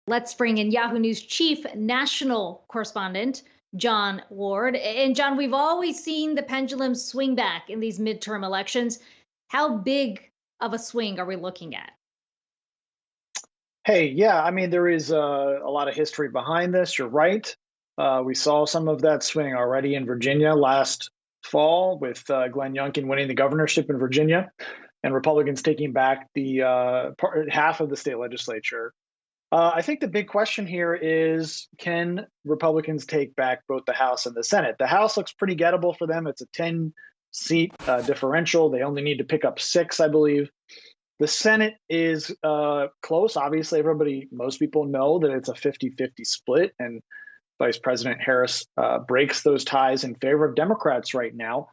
Let's bring in Yahoo News chief national correspondent, Jon Ward. And Jon, we've always seen the pendulum swing back in these midterm elections. How big of a swing are we looking at? Hey, yeah, I mean, there is a lot of history behind this. You're right. We saw some of that swing already in Virginia last fall with Glenn Youngkin winning the governorship in Virginia and Republicans taking back the half of the state legislature. I think the big question here is, can Republicans take back both the House and the Senate? The House looks pretty gettable for them. It's a 10-seat differential. They only need to pick up 6, I believe. The Senate is close. Obviously, most people know that it's a 50-50 split, and Vice President Harris breaks those ties in favor of Democrats right now.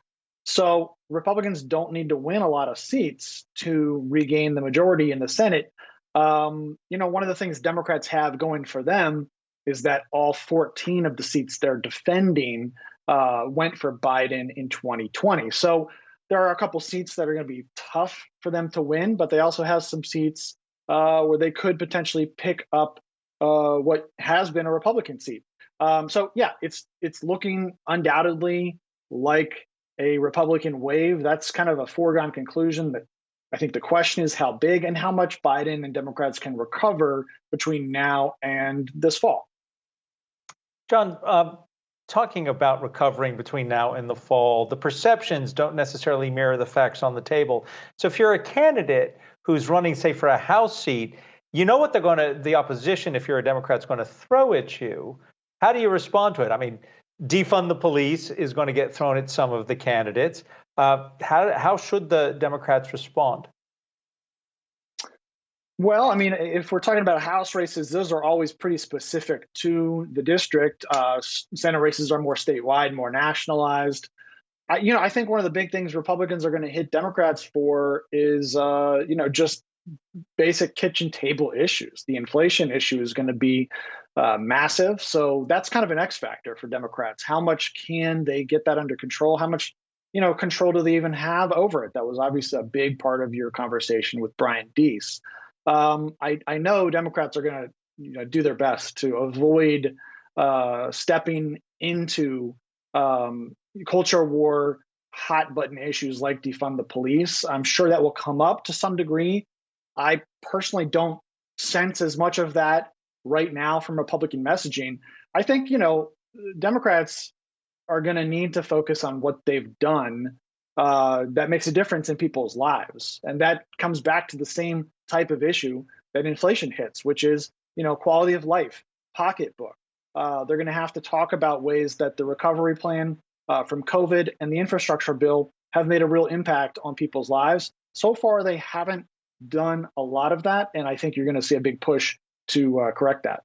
So Republicans don't need to win a lot of seats to regain the majority in the Senate. One of the things Democrats have going for them is that all 14 of the seats they're defending went for Biden in 2020. So there are a couple seats that are going to be tough for them to win, but they also have some seats where they could potentially pick up what has been a Republican seat. So yeah, it's looking undoubtedly like a Republican wave. That's kind of a foregone conclusion. That I think the question is how big and how much Biden and Democrats can recover between now and this fall. Jon, talking about recovering between now and the fall, the perceptions don't necessarily mirror the facts on the table. So if you're a candidate who's running, say, for a House seat, you know what the opposition, if you're a Democrat, is going to throw at you. How do you respond to it? I mean, defund the police is going to get thrown at some of the candidates. How should the Democrats respond? Well, I mean, if we're talking about House races, those are always pretty specific to the district. Senate races are more statewide, more nationalized. I think one of the big things Republicans are going to hit Democrats for is, just basic kitchen table issues. The inflation issue is going to be massive. So that's kind of an X factor for Democrats. How much can they get that under control? How much, control do they even have over it? That was obviously a big part of your conversation with Brian Deese. I know Democrats are going to do their best to avoid stepping into culture war hot button issues like defund the police. I'm sure that will come up to some degree. I personally don't sense as much of that right now from Republican messaging. I think, Democrats are going to need to focus on what they've done that makes a difference in people's lives. And that comes back to the same type of issue that inflation hits, which is, quality of life, pocketbook. They're going to have to talk about ways that the recovery plan from COVID and the infrastructure bill have made a real impact on people's lives. So far, they haven't done a lot of that. And I think you're going to see a big push to correct that.